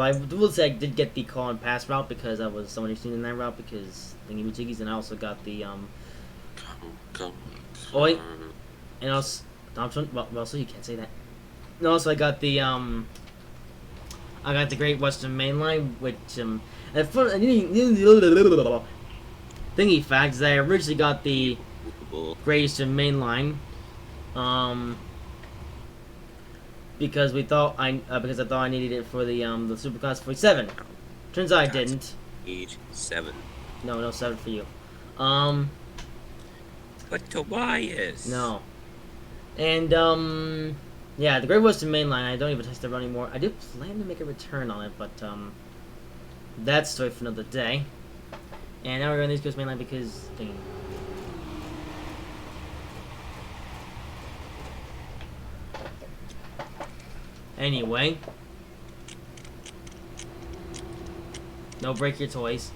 I will say I did get the call and pass route because I was somewhat interested in that route because thingy majiggies, and I also got the Oh wait, and also you can't say that. And also I got the Great Western Main Line, which thingy fact is that I originally got the Great Eastern Main Line, because I thought I needed it for the Superclass 47. Turns out I didn't. Age 7. No 7 for you. But Tobias. No. And yeah, the Great Western Main Line. I don't even test the run anymore. I did plan to make a return on it, but that's a story for another day. And now we're going to East Coast Main Line because anyway. No, break your toys.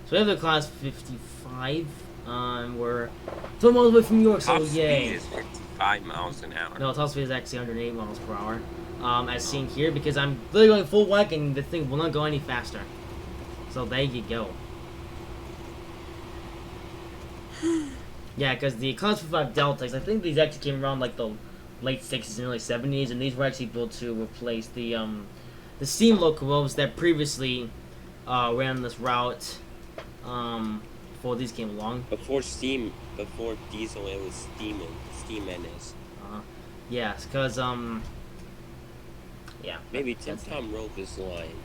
So we have the class 55. We're 12 miles away from York, so top yay. speed is 55 miles an hour. No, top speed is actually 108 miles per hour. As seen here, because I'm literally going full whack and the thing will not go any faster. So there you go. Yeah, because the class 55 Deltas, I think these actually came around like the late 60s and early 70s, and these were actually built to replace the steam locomotives that previously ran this route before these came along. Before diesel, it was steam engines. Yes, because yeah. Maybe Tim Tom wrote this line.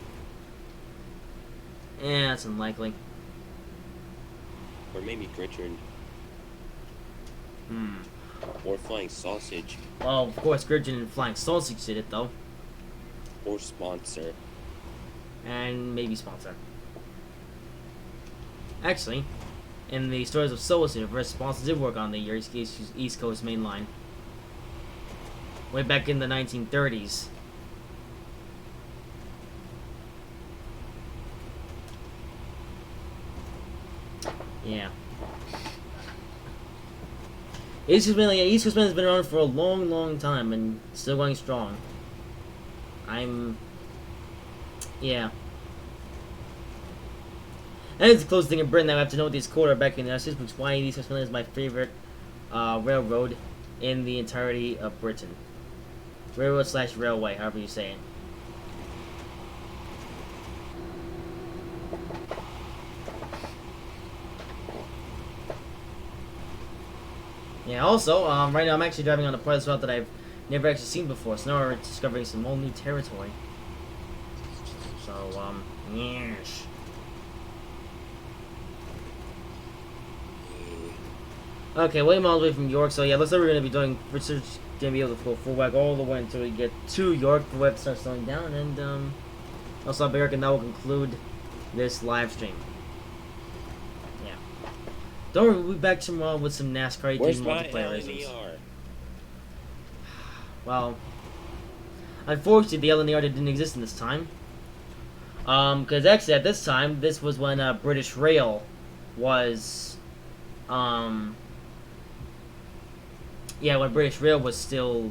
That's unlikely. Or maybe Gritchard. Or Flying Sausage. Well, of course, Gridgen and Flying Sausage did it, though. Or Sponsor. And maybe Sponsor. Actually, in the Stories of Solus universe, Sponsor did work on the East Coast Main Line. Way back in the 1930s. Yeah. East Coast Main Line has been around for a long, long time and still going strong. Yeah. And it's the closest thing in Britain that I have to know these quarterback in the United States, which is why East Coast Main Line is my favorite railroad in the entirety of Britain. Railroad / railway, however you say it. Yeah, also, right now I'm actually driving on a part of this route that I've never actually seen before, so now we're discovering some whole new territory. So, yes. Okay, way miles away from York, so yeah, looks like we're going to be doing research, going to be able to go full whack all the way until we get to York, the web starts slowing down, and, also I'll be York, and that will conclude this live stream. Yeah. Don't worry, we'll be back tomorrow with some NASCAR 18 multiplayer races. Well, unfortunately, the LNER didn't exist in this time. Because actually, at this time, this was when, British Rail was, yeah, when British Rail was still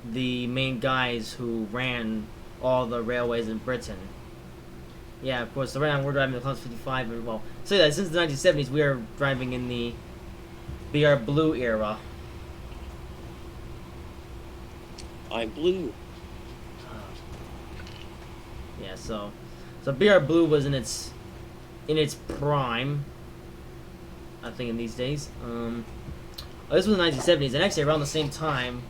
the main guys who ran all the railways in Britain. Yeah, of course, so right now we're driving the Class 55, and well, so yeah, since the 1970s, we are driving in the BR Blue era. I'm blue. Yeah, so BR Blue was in its prime, I think, in these days. This was the 1970s, and actually around the same time,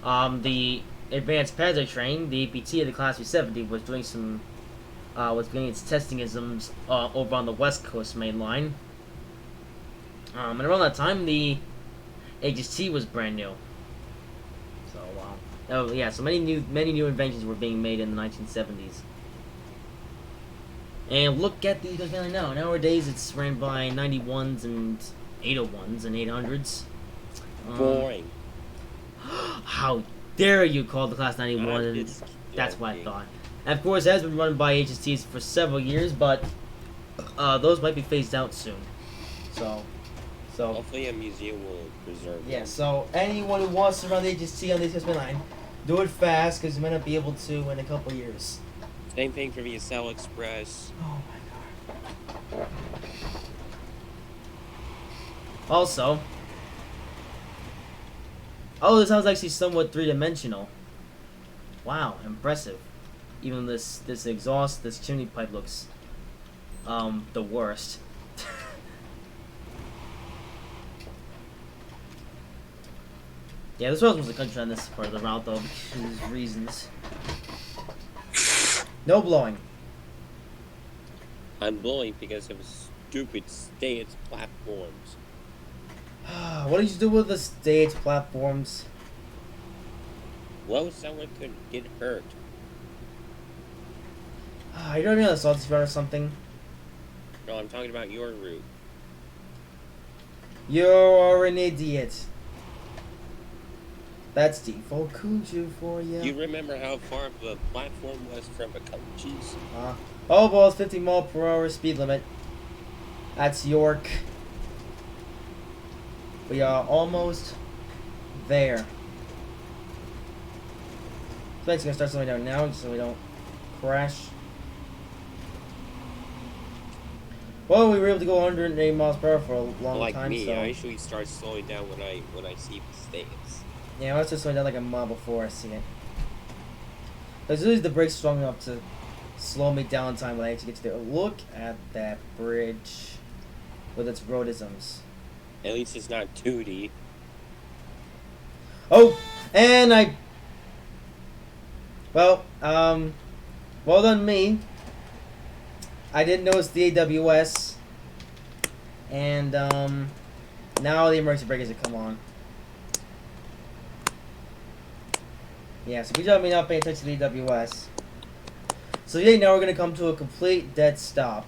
the Advanced Passenger Train, the APT of the Class 370, was doing some, was beginning its testing isms over on the West Coast Main Line. And around that time, the HST was brand new. So, oh yeah, so many new inventions were being made in the 1970s. And look at the East Coast Main Line now. Nowadays, it's ran by 91s and 801s and 800s. Boring. How dare you call the Class 91? That's what I thought. And of course, it has been run by HSTs for several years, but those might be phased out soon. So Hopefully a museum will preserve yeah. them. So anyone who wants to run the HST on the East Coast line, do it fast because you might not be able to in a couple years. Same thing for the ECML Express. Oh my god. Also, oh, this house is actually somewhat three-dimensional. Wow, impressive. Even this exhaust, this chimney pipe looks the worst. Yeah, this was a country on this part of the route though, because of reasons. No blowing. I'm blowing because of stupid stage platforms. What did you do with the stage platforms? Well, someone could get hurt. You don't know the salty spot or something? No, I'm talking about your route. You're an idiot. That's default Kuju for you. You remember how far the platform was from the coaches? Oh, well, it's 50 mile per hour speed limit. That's York. We are almost there. So it's gonna start slowing down now, just so we don't crash. Well, we were able to go 108 miles per hour for a long Like time. me, so I usually start slowing down when I see mistakes. yeah, I was just slowing down like a mile before I see it. Because usually the brake's strong enough to slow me down in time when I actually get to there. Look at that bridge with its roadisms. At least it's not 2D. Oh, and I. Well, well done me. I didn't notice the AWS, and now the emergency brakes have come on. Yeah, so good job me not paying attention to the AWS. So yeah, now we're gonna come to a complete dead stop.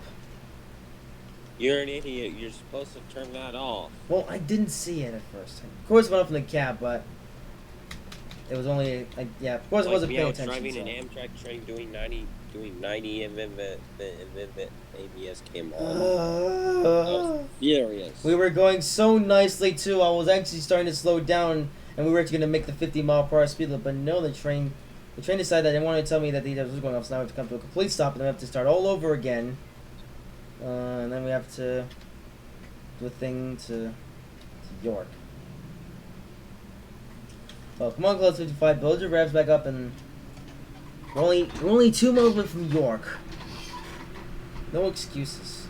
You're an idiot. You're supposed to turn that off. Well, I didn't see it at first. Of course, it went up in the cab, but it was only yeah. Of course, I wasn't paying attention. Driving So. an Amtrak train doing 90, and then the ABS came on. I was furious. We were going so nicely too. I was actually starting to slow down, and we were actually going to make the 50 mile per hour speed limit. But no, the train decided that they didn't want to tell me that the AWS was going off. So now we have to come to a complete stop, and then we have to start all over again. And then we have to do a thing to York. Well, come on, Close 55. Build your revs back up, and we're only 2 miles away from York. No excuses.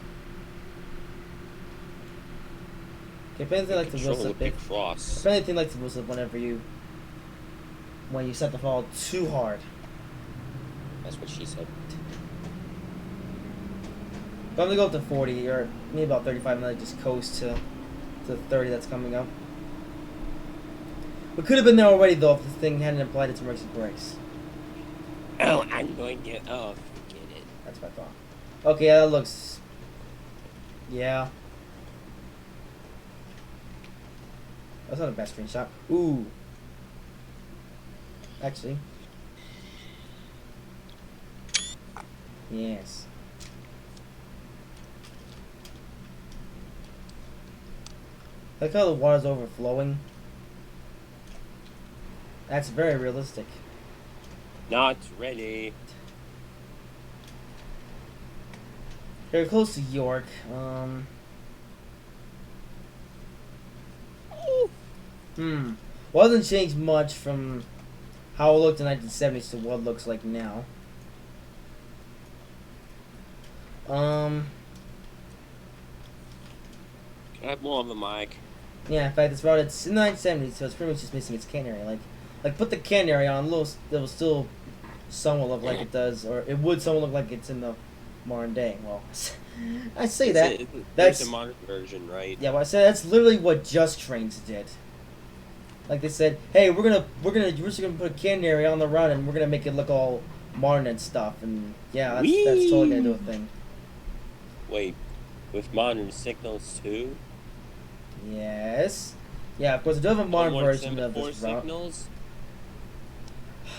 Okay, if anything like the wheel slip, if anything like the wheel slip when you set the fall too hard. That's what she said. But I'm gonna go up to 40 or maybe about 35 and then just coast to 30 that's coming up. We could have been there already though if this thing hadn't applied its emergency brakes. Oh, I'm going to get forget it. That's what I thought. Okay, yeah, that looks. Yeah. That's not a bad screenshot. Ooh. Actually. Yes. I like how the water's overflowing. That's very realistic. Not ready. They're close to York. Well, it hasn't changed much from how it looked in the 1970s to what it looks like now. Can I have more on the mic? Yeah, in fact, it's about it's in the 1970s, so it's pretty much just missing its can area. Like put the can area on, it will still somewhat look like it does, or it would somewhat look like it's in the modern day. Well, I say that's a modern version, right? Yeah, well, I said that's literally what Just Trains did. Like they said, hey, we're just gonna put a can area on the run, and we're gonna make it look all modern and stuff, and yeah, that's totally gonna do a thing. Wait, with modern signals too? Yes. Yeah, of course, I do have a modern version of this route. Signals?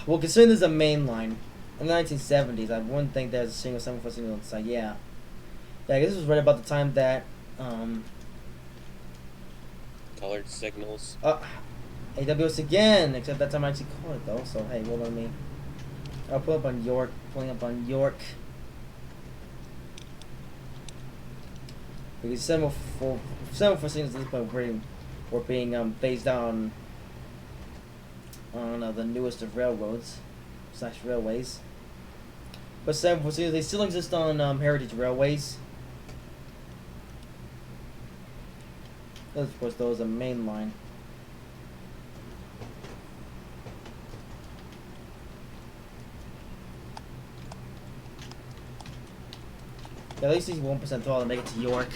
Well, considering there's a main line, In the 1970s, I wouldn't think there's a single 7-4 signal on the side. Yeah. Yeah, I guess this was right about the time that, Colored signals. AWS again, except that time I actually called it though, so hey, well on me. I'll pull up on York, pulling up on York. Because 7-4 signals at this point were being phased down on the newest of railroads / railways. But 7-4 signals, they still exist on heritage railways. Of course, those are main line. Yeah, at least he's 1% tall to make it to York.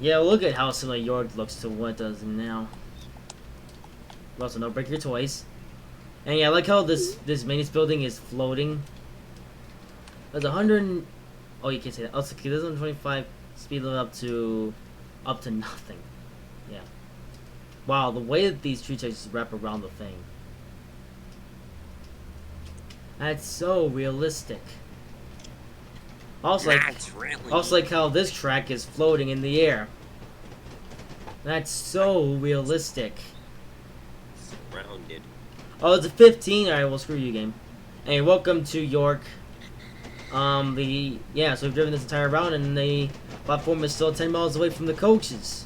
Yeah, look at how similar York looks to what it does now. Also, don't break your toys. And yeah, I like how this maintenance building is floating. There's 100. Oh, you can't say that. Also, there's 125 speed limit up to nothing. Yeah. Wow, the way that these tree chases wrap around the thing. That's so realistic. Also, like how this track is floating in the air. That's so realistic. Surrounded. Oh, it's a 15. Alright, well, screw you, game. Hey, welcome to York. So we've driven this entire round, and the platform is still 10 miles away from the coaches.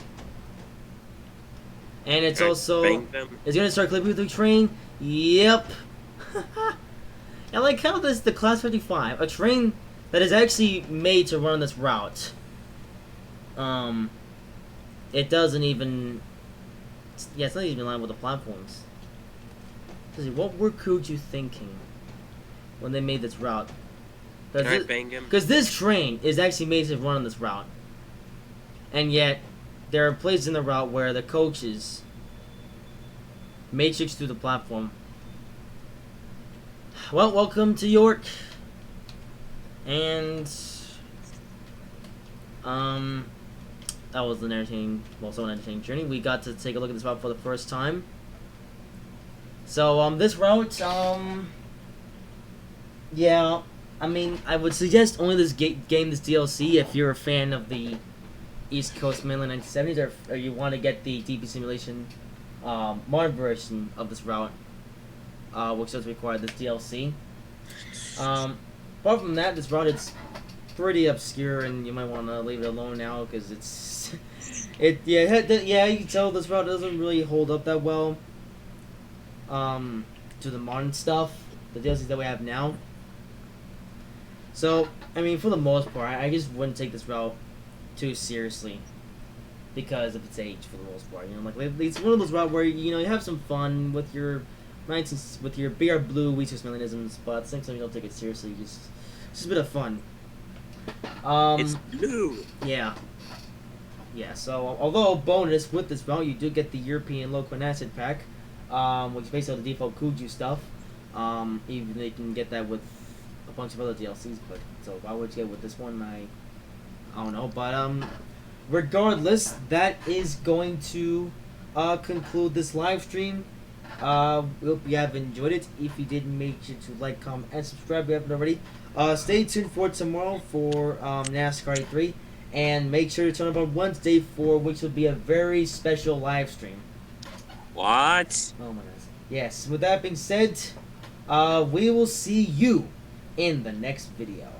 And it's also... It's gonna start clipping with the train. Yep. I like how the Class 55, a train that is actually made to run this route. It doesn't even... Yeah, it's not even in line with the platforms. What were Kuju thinking when they made this route? Because this train is actually made to run on this route. And yet, there are places in the route where the coaches matrix through the platform. Well, welcome to York. And that was an entertaining, journey. We got to take a look at this route for the first time. So this route, yeah, I mean, I would suggest only this game, this DLC, if you're a fan of the East Coast Mainland 1970s, or you want to get the DP Simulation modern version of this route, which does require this DLC. Apart from that, this route, it's pretty obscure, and you might want to leave it alone now, because it's... you can tell this route doesn't really hold up that well to the modern stuff, the DLCs that we have now. So, I mean, for the most part, I just wouldn't take this route too seriously because of its age, for the most part. You know, like, it's one of those routes where, you know, you have some fun with your BR Blue Weezus Millinisms, but at the same time, you don't take it seriously. It's just a bit of fun. It's blue. Yeah. Yeah, so, although bonus, with this route, you do get the European Local Acid Pack, which is basically the default Kuju stuff. Even though you can get that with a bunch of other DLCs, but so why would you get with this one? I don't know, but regardless, that is going to conclude this live stream. We hope you have enjoyed it. If you did, make sure to like, comment, and subscribe if you haven't already. Stay tuned for tomorrow for NASCAR 3, and make sure to turn up on Wednesday for which will be a very special live stream. What? Oh my goodness. Yes, with that being said, we will see you in the next video.